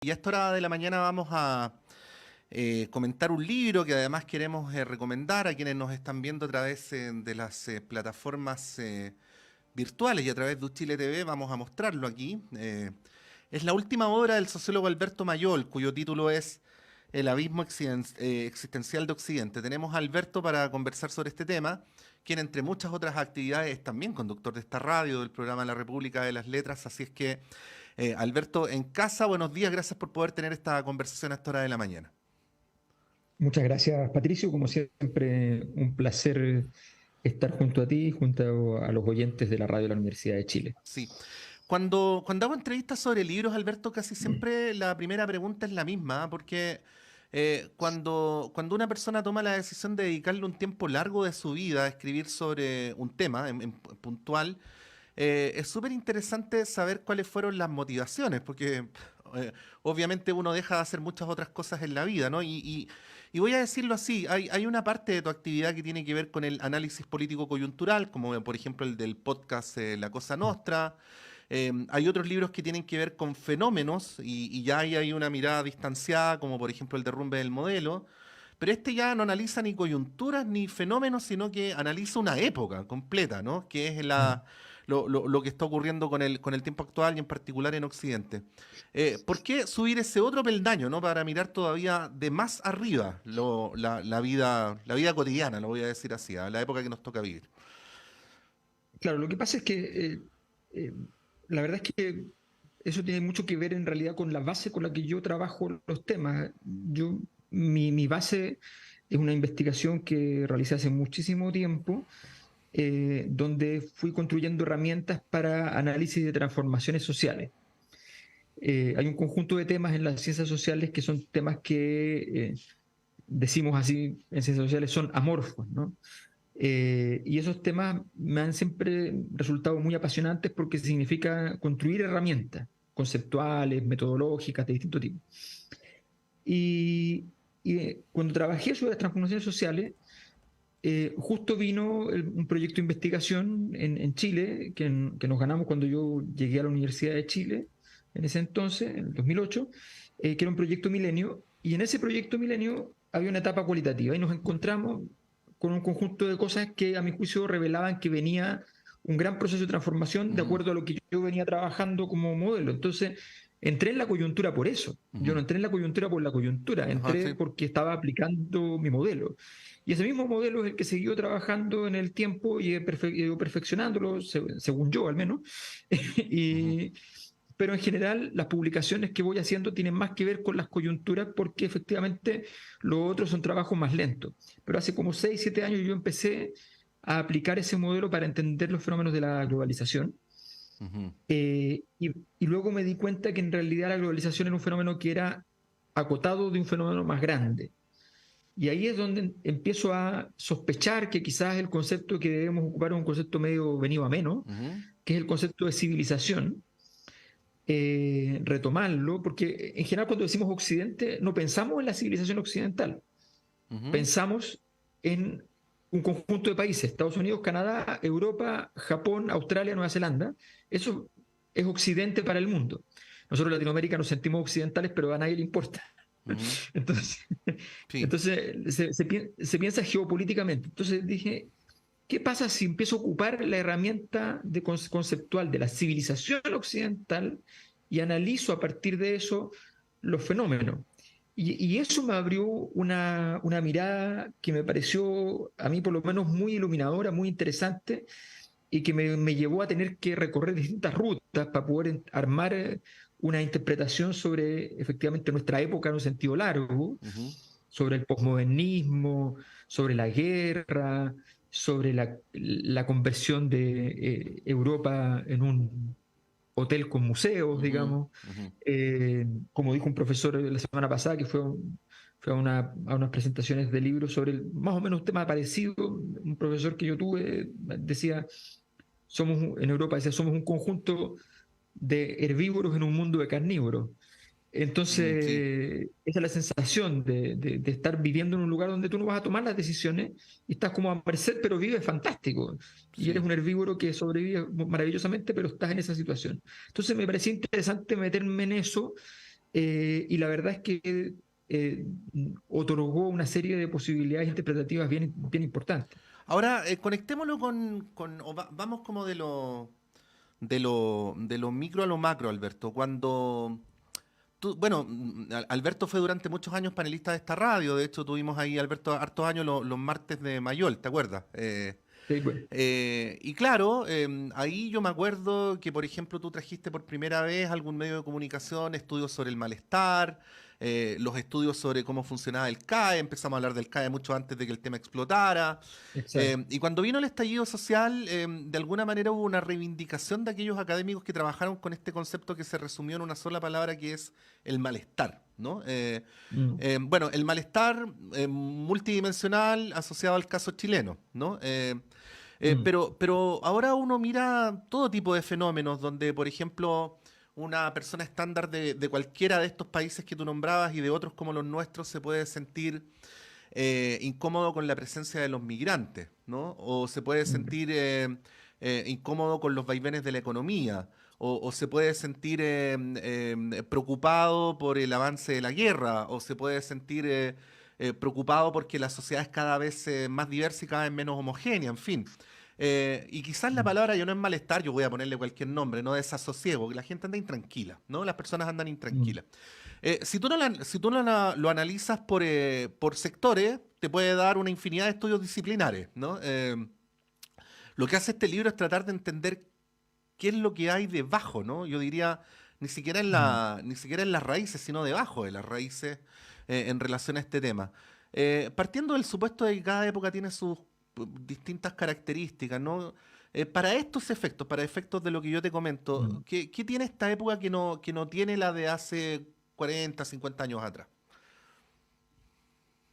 Y a esta hora de la mañana vamos a comentar un libro que además queremos recomendar a quienes nos están viendo a través de las plataformas virtuales y a través de Chile TV. Vamos a mostrarlo aquí. Es la última obra del sociólogo Alberto Mayol, cuyo título es El abismo existencial de Occidente. Tenemos a Alberto para conversar sobre este tema, quien entre muchas otras actividades es también conductor de esta radio, del programa La República de las Letras. Así es que, Alberto, en casa, buenos días, gracias por poder tener esta conversación a esta hora de la mañana. Muchas gracias, Patricio. Como siempre, un placer estar junto a ti y junto a los oyentes de la radio de la Universidad de Chile. Sí. Cuando hago entrevistas sobre libros, Alberto, casi siempre la primera pregunta es la misma, ¿ah? Porque cuando una persona toma la decisión de dedicarle un tiempo largo de su vida a escribir sobre un tema en puntual, es súper interesante saber cuáles fueron las motivaciones, porque obviamente uno deja de hacer muchas otras cosas en la vida, ¿no? Y voy a decirlo así, hay una parte de tu actividad que tiene que ver con el análisis político coyuntural, como por ejemplo el del podcast La Cosa Nostra. Hay otros libros que tienen que ver con fenómenos y ya ahí hay una mirada distanciada, como por ejemplo el derrumbe del modelo. Pero este ya no analiza ni coyunturas ni fenómenos, sino que analiza una época completa, ¿no? Que es lo que está ocurriendo con el tiempo actual y en particular en Occidente. ¿Por qué subir ese otro peldaño, ¿no? Para mirar todavía de más arriba la vida cotidiana, lo voy a decir así, a la época que nos toca vivir. Claro, lo que pasa es que eh, la verdad es que eso tiene mucho que ver en realidad con la base con la que yo trabajo los temas. Mi base es una investigación que realicé hace muchísimo tiempo, donde fui construyendo herramientas para análisis de transformaciones sociales. Hay un conjunto de temas en las ciencias sociales que son temas que decimos así en ciencias sociales son amorfos, ¿no? Y esos temas me han siempre resultado muy apasionantes porque significa construir herramientas conceptuales, metodológicas de distinto tipo. Y, cuando trabajé sobre las transformaciones sociales, justo vino un proyecto de investigación en Chile que nos ganamos cuando yo llegué a la Universidad de Chile, en ese entonces, en el 2008, que era un proyecto Milenio, y en ese proyecto Milenio había una etapa cualitativa y nos encontramos con un conjunto de cosas que a mi juicio revelaban que venía un gran proceso de transformación de Ujú, acuerdo a lo que yo venía trabajando como modelo. Entonces, entré en la coyuntura por eso. Yo ujú. no entré en la coyuntura por la coyuntura, Ajá, entré sí. porque estaba aplicando mi modelo. Y ese mismo modelo es el que siguió trabajando en el tiempo y he ido perfeccionándolo, según yo al menos. Ujú. y, pero en general las publicaciones que voy haciendo tienen más que ver con las coyunturas porque efectivamente los otros son trabajos más lentos. Pero hace como 6 7 años yo empecé a aplicar ese modelo para entender los fenómenos de la globalización. Ujú. Y luego me di cuenta que en realidad la globalización era un fenómeno que era acotado de un fenómeno más grande. Y ahí es donde empiezo a sospechar que quizás el concepto que debemos ocupar es un concepto medio venido a menos, Ujú, que es el concepto de civilización, retomarlo, porque en general cuando decimos Occidente no pensamos en la civilización occidental, ujú. pensamos en un conjunto de países, Estados Unidos, Canadá, Europa, Japón, Australia, Nueva Zelanda. Eso es Occidente para el mundo. Nosotros en Latinoamérica nos sentimos occidentales, pero a nadie le importa. Ujú. Entonces, Sí. entonces se piensa geopolíticamente. Entonces dije, ¿qué pasa si empiezo a ocupar la herramienta conceptual de la civilización occidental y analizo a partir de eso los fenómenos? Y eso me abrió una mirada que me pareció a mí por lo menos muy iluminadora, muy interesante y que me llevó a tener que recorrer distintas rutas para poder armar una interpretación sobre efectivamente nuestra época en un sentido largo, Ujú. sobre el posmodernismo, sobre la guerra, sobre la conversión de Europa en un hotel con museos, Ujú. digamos. Ujú. Como dijo un profesor la semana pasada, que fue a unas presentaciones de libros sobre más o menos un tema parecido, un profesor que yo tuve decía, en Europa decía, somos un conjunto de herbívoros en un mundo de carnívoros. Sí. Entonces, esa es la sensación de estar viviendo en un lugar donde tú no vas a tomar las decisiones y estás como a merced, pero vives fantástico. Y eres Sí. un herbívoro que sobrevive maravillosamente, pero estás en esa situación. Entonces, me parecía interesante meterme en eso y la verdad es que otorgó una serie de posibilidades interpretativas bien importantes. Ahora, conectémoslo vamos como de lo micro a lo macro, Alberto. Bueno, Alberto fue durante muchos años panelista de esta radio. De hecho, tuvimos ahí, Alberto, hartos años los martes de Mayol, ¿te acuerdas? Sí, bueno. Y claro, ahí yo me acuerdo que, por ejemplo, tú trajiste por primera vez algún medio de comunicación, estudios sobre el malestar, los estudios sobre cómo funcionaba el CAE, empezamos a hablar del CAE mucho antes de que el tema explotara. Exacto. Y cuando vino el estallido social, de alguna manera hubo una reivindicación de aquellos académicos que trabajaron con este concepto que se resumió en una sola palabra, que es el malestar, ¿no? Mm, Bueno, el malestar multidimensional asociado al caso chileno, ¿no? mm, Pero ahora uno mira todo tipo de fenómenos donde, por ejemplo, una persona estándar de cualquiera de estos países que tú nombrabas y de otros como los nuestros se puede sentir incómodo con la presencia de los migrantes, ¿no? O se puede mm. sentir incómodo con los vaivenes de la economía, o se puede sentir preocupado por el avance de la guerra, o se puede sentir preocupado porque la sociedad es cada vez más diversa y cada vez menos homogénea, en fin. Y quizás la Mm. palabra ya no es malestar, yo voy a ponerle cualquier nombre, no desasosiego, que la gente anda intranquila, ¿no? Las personas andan Mm. intranquilas. Si tú no lo analizas por sectores, te puede dar una infinidad de estudios disciplinares, ¿no? Lo que hace este libro es tratar de entender qué es lo que hay debajo, ¿no? Yo diría, Mm. ni siquiera en las raíces, sino debajo de las raíces en relación a este tema. Partiendo del supuesto de que cada época tiene sus distintas características, ¿no? Para estos efectos, para efectos de lo que yo te comento, Mm. ¿qué tiene esta época que no tiene la de hace 40, 50 años atrás?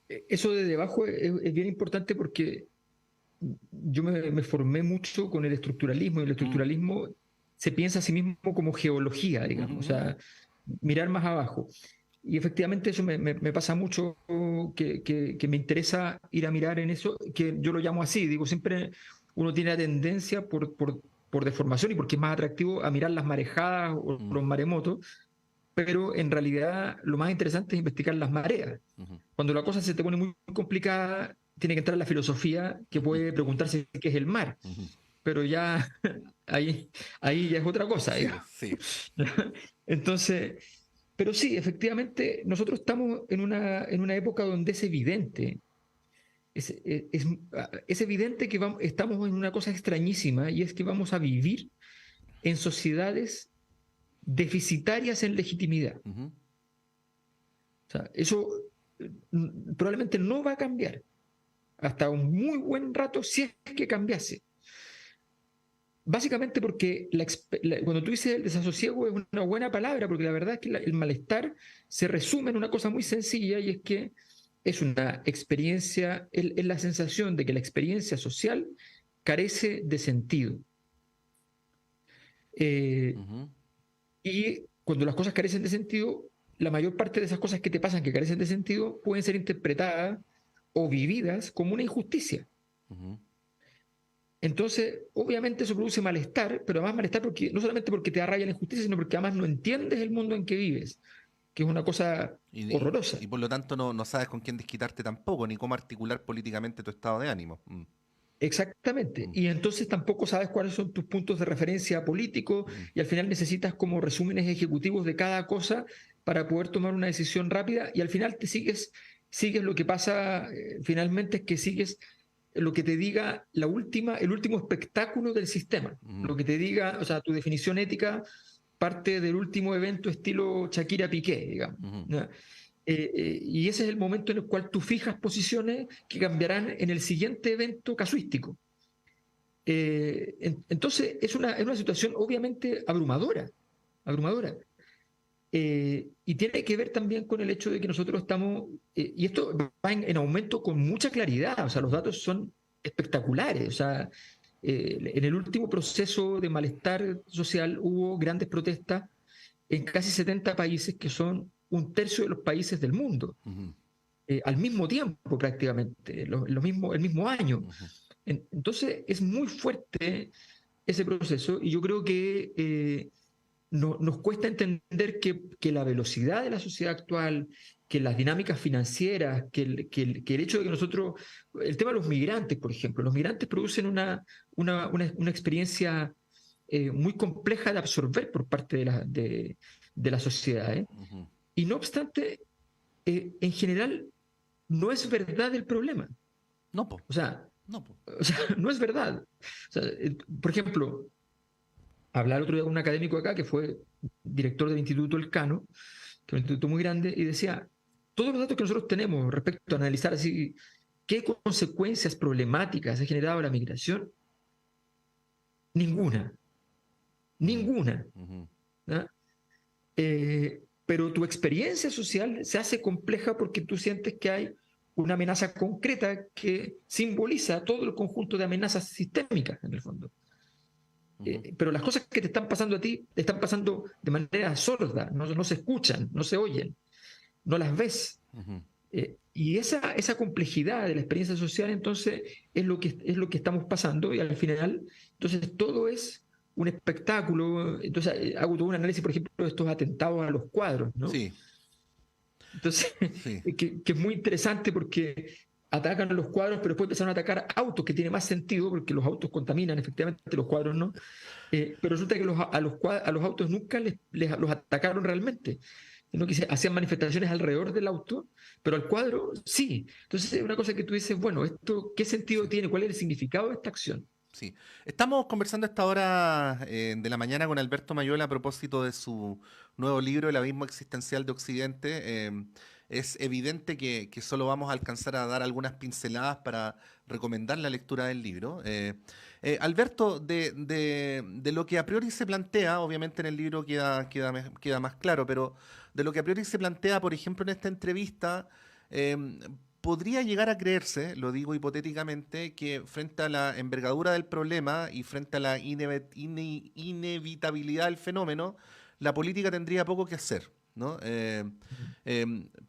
Eso de debajo es bien importante porque yo me formé mucho con el estructuralismo y el Mm, estructuralismo se piensa a sí mismo como geología, digamos, o ujú, sea, mirar más abajo. Y efectivamente eso me pasa mucho, que me interesa ir a mirar en eso, que yo lo llamo así, digo, siempre uno tiene la tendencia por deformación y porque es más atractivo a mirar las marejadas o mm, los maremotos, pero en realidad lo más interesante es investigar las mareas. ujú, Cuando la cosa se te pone muy complicada, tiene que entrar la filosofía que ujú, puede preguntarse qué es el mar, ujú. pero ya ahí, ahí ya es otra cosa, Sí, digamos. sí. Entonces, pero sí, efectivamente, nosotros estamos en una época donde es evidente, es evidente que estamos en una cosa extrañísima y es que vamos a vivir en sociedades deficitarias en legitimidad. Ujú, O sea, eso probablemente no va a cambiar hasta un muy buen rato si es que cambiase. Básicamente porque cuando tú dices el desasosiego es una buena palabra, porque la verdad es que el malestar se resume en una cosa muy sencilla y es que es una experiencia, es la sensación de que la experiencia social carece de sentido. Eh, ujú, y cuando las cosas carecen de sentido, la mayor parte de esas cosas que te pasan que carecen de sentido pueden ser interpretadas o vividas como una injusticia. ujú. Entonces, obviamente eso produce malestar, pero además malestar porque no solamente porque te da rabia la injusticia, sino porque además no entiendes el mundo en que vives, que es una cosa horrorosa. Y por lo tanto no sabes con quién desquitarte tampoco, ni cómo articular políticamente tu estado de ánimo. Mm, Exactamente. mm, Y entonces tampoco sabes cuáles son tus puntos de referencia políticos mm, y al final necesitas como resúmenes ejecutivos de cada cosa para poder tomar una decisión rápida y al final sigues lo que pasa finalmente es que sigues lo que te diga el último espectáculo del sistema. mm, Lo que te diga, o sea, tu definición ética parte del último evento estilo Shakira Piqué, digamos. ujú, ¿No? Y ese es el momento en el cual tú fijas posiciones que cambiarán en el siguiente evento casuístico. Entonces, es una situación obviamente abrumadora, abrumadora. Y tiene que ver también con el hecho de que nosotros estamos, y esto va en aumento con mucha claridad, o sea, los ujú, datos son espectaculares, o sea, en el último proceso de malestar social hubo grandes protestas en casi 70 países que son un tercio de los países del mundo, ujú, al mismo tiempo prácticamente, el mismo año. ujú, Entonces es muy fuerte ese proceso y yo creo que nos cuesta entender que la velocidad de la sociedad actual, que las dinámicas financieras, que el hecho de que nosotros, el tema de los migrantes, por ejemplo, los migrantes producen una experiencia muy compleja de absorber por parte de la sociedad, ¿eh? Ujú. Y no obstante, en general, no es verdad el problema. No, po. O sea, No, po. o sea, no es verdad. O sea, por ejemplo, hablaba el otro día con un académico acá que fue director del Instituto Elcano, que es un instituto muy grande, y decía, todos los datos que nosotros tenemos respecto a analizar así qué consecuencias problemáticas ha generado la migración, ninguna, Mm, ninguna. ujú. ¿Ya? Pero tu experiencia social se hace compleja porque tú sientes que hay una amenaza concreta que simboliza todo el conjunto de amenazas sistémicas, en el fondo. Ujú. Pero las cosas que te están pasando a ti, te están pasando de manera sorda, no se escuchan, no se oyen, no las ves. Ujú. Y esa complejidad de la experiencia social, entonces, es lo que estamos pasando y al final, entonces, todo es un espectáculo. Entonces, hago todo un análisis, por ejemplo, de estos atentados a los cuadros, ¿no? Sí, Entonces, sí. que es muy interesante porque atacan a los cuadros, pero después empezaron a atacar autos, que tiene más sentido porque los autos contaminan, efectivamente, los cuadros no. Pero resulta que a los autos nunca los atacaron realmente, sino que hacían manifestaciones alrededor del auto, pero al cuadro sí. Entonces es una cosa que tú dices, bueno, ¿qué sentido Sí. tiene? ¿Cuál es el significado de esta acción? Sí. Estamos conversando a esta hora de la mañana con Alberto Mayola a propósito de su nuevo libro, El abismo existencial de Occidente. Es evidente que solo vamos a alcanzar a dar algunas pinceladas para recomendar la lectura del libro. Alberto, de lo que a priori se plantea, obviamente en el libro queda más claro, pero de lo que a priori se plantea, por ejemplo, en esta entrevista, podría llegar a creerse, lo digo hipotéticamente, que frente a la envergadura del problema y frente a la inevitabilidad del fenómeno, la política tendría poco que hacer, ¿no?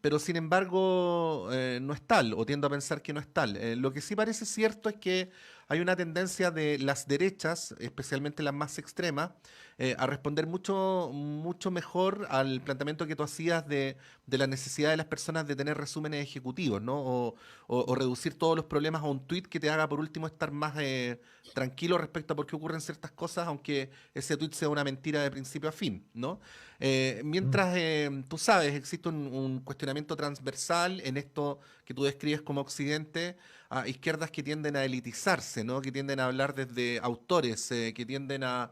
Pero sin embargo, no es tal, o tiendo a pensar que no es tal. Lo que sí parece cierto es que hay una tendencia de las derechas, especialmente las más extremas, a responder mucho mejor al planteamiento que tú hacías de la necesidad de las personas de tener resúmenes ejecutivos, ¿no? O reducir todos los problemas a un tweet que te haga por último estar más tranquilo respecto a por qué ocurren ciertas cosas, aunque ese tweet sea una mentira de principio a fin, ¿no? Mm. Mientras, tú sabes, existe un cuestionamiento transversal en esto que tú describes como Occidente, a izquierdas que tienden a elitizarse, ¿no? Que tienden a hablar desde autores, que tienden a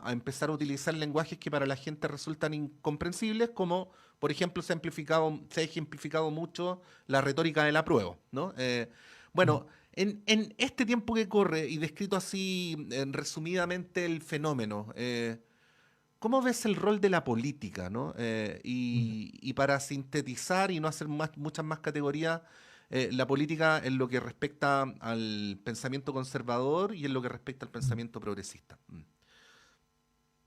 empezar a utilizar lenguajes que para la gente resultan incomprensibles, como por ejemplo se ha ejemplificado mucho la retórica del apruebo, ¿no? Mm. Bueno, en este tiempo que corre y descrito así resumidamente el fenómeno, ¿cómo ves el rol de la política, ¿no? Mm. Y para sintetizar y no hacer muchas más categorías, la política en lo que respecta al pensamiento conservador y en lo que respecta al Mm. pensamiento progresista. Mm,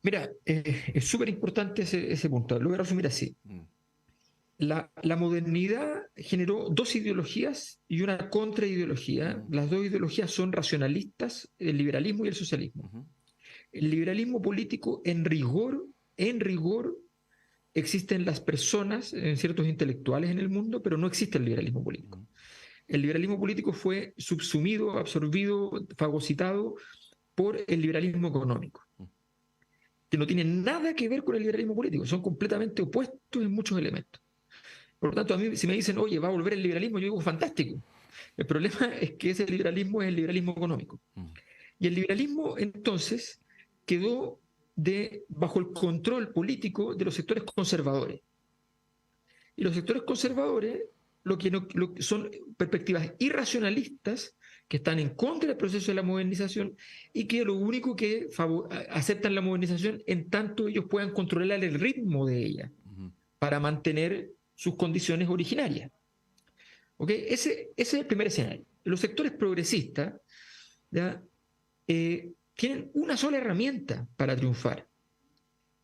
Mira, es súper importante ese punto. Lo voy a resumir así. mm, La modernidad generó dos ideologías y una contraideología. ujú, Las dos ideologías son racionalistas, el liberalismo y el socialismo. ujú, El liberalismo político, en rigor, existen las personas, en ciertos intelectuales en el mundo, pero no existe el liberalismo político. ujú, El liberalismo político fue subsumido, absorbido, fagocitado por el liberalismo económico, ujú, que no tiene nada que ver con el liberalismo político, son completamente opuestos en muchos elementos. Por lo tanto, a mí si me dicen, oye, va a volver el liberalismo, yo digo, fantástico. El problema es que ese liberalismo es el liberalismo económico. ujú, Y el liberalismo entonces quedó bajo el control político de los sectores conservadores. Y los sectores conservadores son perspectivas irracionalistas que están en contra del proceso de la modernización y que lo único que aceptan la modernización en tanto ellos puedan controlar el ritmo de ella ujú, para mantener sus condiciones originarias. ¿Okay? Ese es el primer escenario. Los sectores progresistas, ¿ya? Tienen una sola herramienta para triunfar.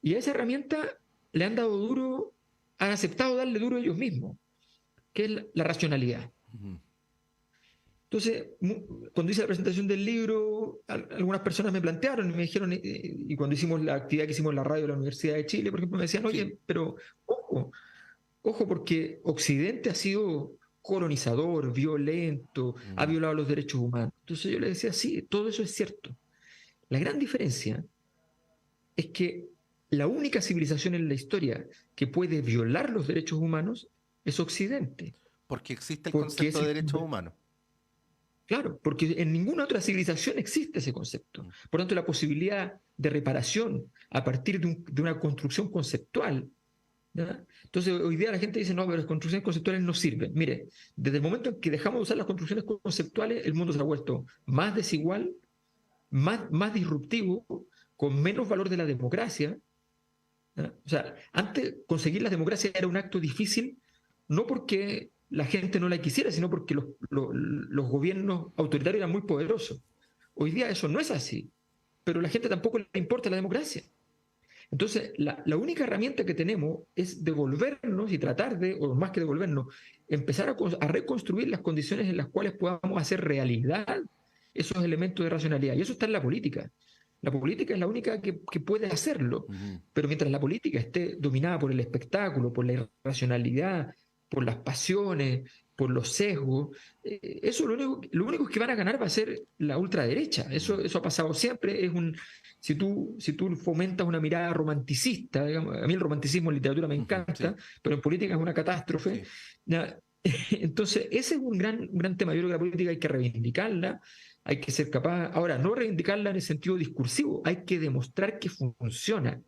Y a esa herramienta le han dado duro, han aceptado darle duro ellos mismos, que es la racionalidad. ujú. Entonces, cuando hice la presentación del libro, algunas personas me plantearon y me dijeron, y cuando hicimos la actividad que hicimos en la radio de la Universidad de Chile, por ejemplo, me decían, Sí. oye, pero ojo, ojo, porque Occidente ha sido colonizador, violento, ha Mm. violado los derechos humanos. Entonces yo le decía, sí, todo eso es cierto. La gran diferencia es que la única civilización en la historia que puede violar los derechos humanos es Occidente, Porque existe el porque concepto es de el derechos humanos. claro, porque en ninguna otra civilización existe ese concepto. Mm. Por tanto, la posibilidad de reparación a partir de una construcción conceptual, ¿ya? Entonces, hoy día la gente dice, no, pero las construcciones conceptuales no sirven. Mire, desde el momento en que dejamos de usar las construcciones conceptuales, el mundo se ha vuelto más desigual, más disruptivo, con menos valor de la democracia. ¿Ya? O sea, antes conseguir la democracia era un acto difícil, no porque la gente no la quisiera, sino porque los gobiernos autoritarios eran muy poderosos. Hoy día eso no es así, pero a la gente tampoco le importa la democracia. Entonces, la única herramienta que tenemos es devolvernos y tratar de, o más que devolvernos, empezar a reconstruir las condiciones en las cuales podamos hacer realidad esos elementos de racionalidad. Y eso está en la política. La política es la única que puede hacerlo. Ujú. Pero mientras la política esté dominada por el espectáculo, por la irracionalidad, por las pasiones, por los sesgos, eso lo único que van a ganar va a ser la ultraderecha. Mm. Eso ha pasado siempre. Si tú fomentas una mirada romanticista, digamos, a mí el romanticismo en literatura me Ujú. encanta, Sí, pero en política es una catástrofe. sí. ¿Ya? Entonces, ese es un gran tema. Yo creo que la política hay que reivindicarla, hay que ser capaz, ahora, no reivindicarla en el sentido discursivo, hay que demostrar que funciona,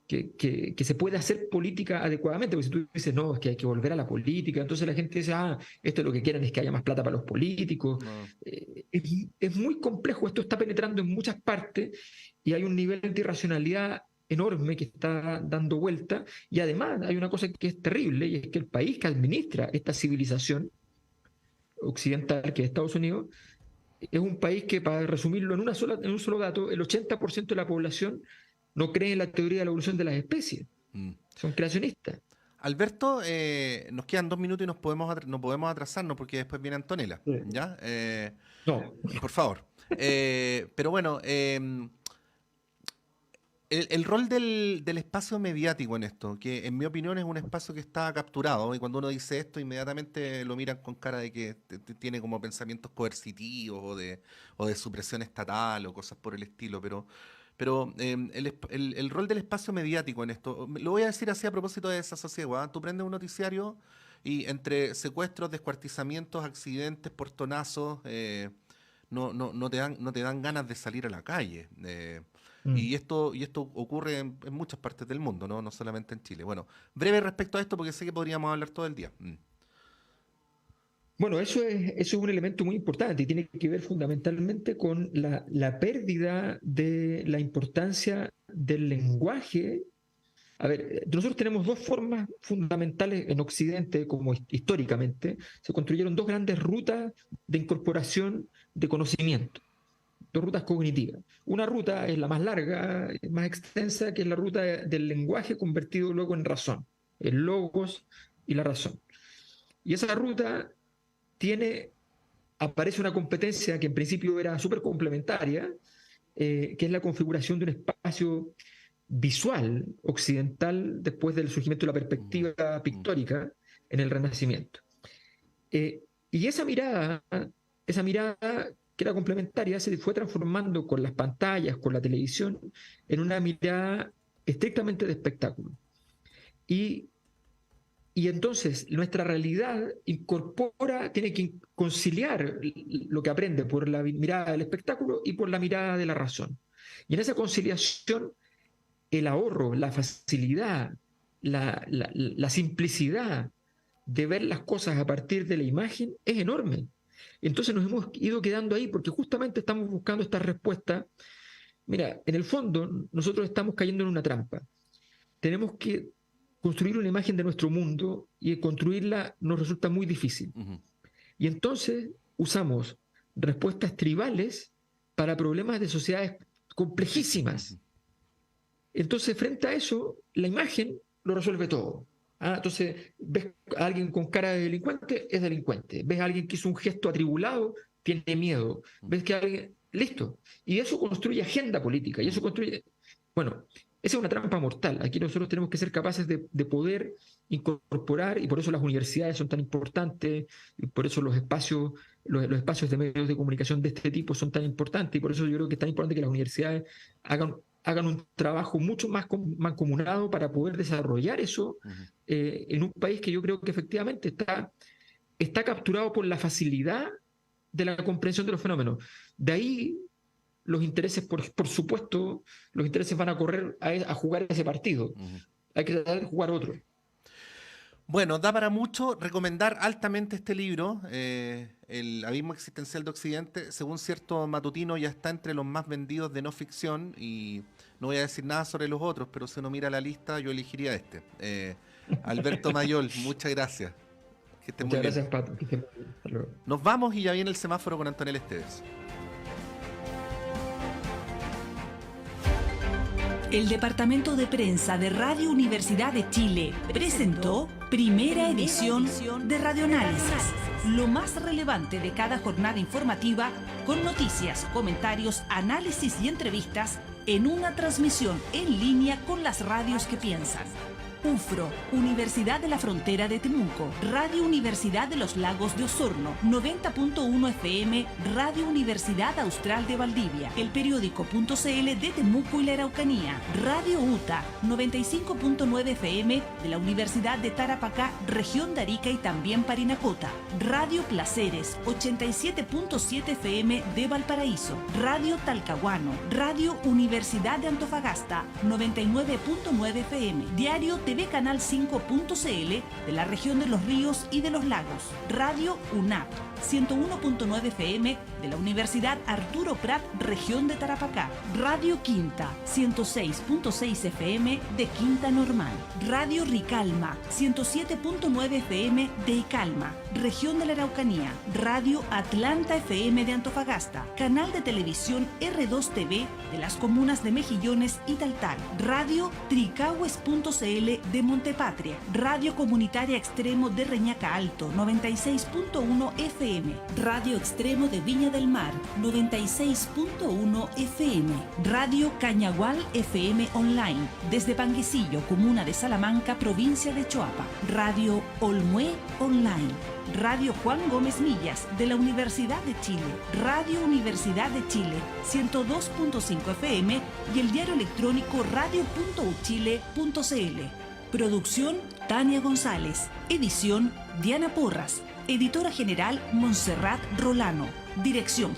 que se puede hacer política adecuadamente, porque si tú dices, no, es que hay que volver a la política, entonces la gente dice, esto es lo que quieren es que haya más plata para los políticos. No. Es muy complejo, esto está penetrando en muchas partes y hay un nivel de irracionalidad enorme que está dando vuelta, y además hay una cosa que es terrible, y es que el país que administra esta civilización occidental, que es Estados Unidos, es un país que, para resumirlo en un solo dato, el 80% de la población no cree en la teoría de la evolución de las especies, Mm. son creacionistas. Alberto, nos quedan 2 minutos y no podemos atrasarnos porque después viene Antonella, Sí. ¿ya? No, Por favor. Pero bueno, el rol del espacio mediático en esto, que en mi opinión es un espacio que está capturado, y cuando uno dice esto, inmediatamente lo miran con cara de que tiene como pensamientos coercitivos o de supresión estatal o cosas por el estilo, pero el rol del espacio mediático en esto, lo voy a decir así a propósito de desasosiego, ¿ah? Tú prendes un noticiario y entre secuestros, descuartizamientos, accidentes, portonazos, no te dan ganas de salir a la calle. mm. Y esto ocurre en muchas partes del mundo, ¿no? No solamente en Chile. Bueno, breve respecto a esto, porque sé que podríamos hablar todo el día. Mm. Bueno, eso es un elemento muy importante y tiene que ver fundamentalmente con la pérdida de la importancia del lenguaje. A ver, nosotros tenemos dos formas fundamentales en Occidente, como históricamente, se construyeron dos grandes rutas de incorporación de conocimiento, dos rutas cognitivas. Una ruta es la más larga, más extensa, que es la ruta del lenguaje convertido luego en razón, el logos y la razón. Y esa ruta aparece una competencia que en principio era súper complementaria, que es la configuración de un espacio visual occidental después del surgimiento de la Mm. perspectiva Mm. pictórica en el Renacimiento. Y esa mirada que era complementaria se fue transformando con las pantallas, con la televisión, en una mirada estrictamente de espectáculo. Y, y entonces nuestra realidad tiene que conciliar lo que aprende por la mirada del espectáculo y por la mirada de la razón. Y en esa conciliación, el ahorro, la facilidad, la simplicidad de ver las cosas a partir de la imagen es enorme. Entonces nos hemos ido quedando ahí porque justamente estamos buscando esta respuesta. Mira, en el fondo nosotros estamos cayendo en una trampa. Tenemos que construir una imagen de nuestro mundo y construirla nos resulta muy difícil. Ujú. Y entonces usamos respuestas tribales para problemas de sociedades Difícil. Ujú. complejísimas. Entonces, frente a eso, la imagen lo resuelve todo. Entonces, ves a alguien con cara de delincuente, es delincuente. Ves a alguien que hizo un gesto atribulado, tiene miedo. Ves que alguien... Listo. Y eso construye agenda política. Y eso construye... Bueno, esa es una trampa mortal. Aquí nosotros tenemos que ser capaces de poder incorporar, y por eso las universidades son tan importantes, y por eso los espacios de medios de comunicación de este tipo son tan importantes, y por eso yo creo que es tan importante que las universidades hagan un trabajo mucho más mancomunado para poder desarrollar eso en un país que yo creo que efectivamente está capturado por la facilidad de la comprensión de los fenómenos. De ahí los intereses, por supuesto, los intereses van a correr a jugar ese partido. Hay que tratar de jugar otro. Bueno, da para mucho recomendar altamente este libro, El abismo existencial de Occidente. Según cierto matutino, ya está entre los más vendidos de no ficción, y no voy a decir nada sobre los otros, pero si uno mira la lista, yo elegiría este. Alberto Mayol, muchas gracias. Que estén muy Muchas bien. gracias, Pato. Que estén muy bien. Hasta luego. Nos vamos y ya viene el semáforo con Antonella Esteves. El Departamento de Prensa de Radio Universidad de Chile presentó primera edición de Radioanálisis, lo más relevante de cada jornada informativa, con noticias, comentarios, análisis y entrevistas en una transmisión en línea con las radios que piensan. UFRO, Universidad de la Frontera de Temuco, Radio Universidad de los Lagos de Osorno, 90.1 FM, Radio Universidad Austral de Valdivia, El Periódico.cl de Temuco y la Araucanía, Radio UTA, 95.9 FM de la Universidad de Tarapacá, Región de Arica y también Parinacota, Radio Placeres, 87.7 FM de Valparaíso, Radio Talcahuano, Radio Universidad de Antofagasta, 99.9 FM, Diario TV Canal 5.cl de la región de los ríos y de los lagos, Radio UNAP, 101.9 FM de la Universidad Arturo Prat, región de Tarapacá, Radio Quinta, 106.6 FM de Quinta Normal, Radio Ricalma, 107.9 FM de Icalma, región de la Araucanía, Radio Atlanta FM de Antofagasta, canal de televisión R2 TV de las comunas de Mejillones y Taltal, Radio Tricahues.cl de Montepatria, Radio Comunitaria Extremo de Reñaca Alto, 96.1 FM, Radio Extremo de Viña del Mar, 96.1 FM, Radio Cañagual FM Online, desde Panguecillo, comuna de Salamanca, provincia de Choapa, Radio Olmué Online, Radio Juan Gómez Millas de la Universidad de Chile, Radio Universidad de Chile, 102.5 FM y el diario electrónico radio.uchile.cl. Producción Tania González. Edición Diana Porras. Editora general Montserrat Rolano. Dirección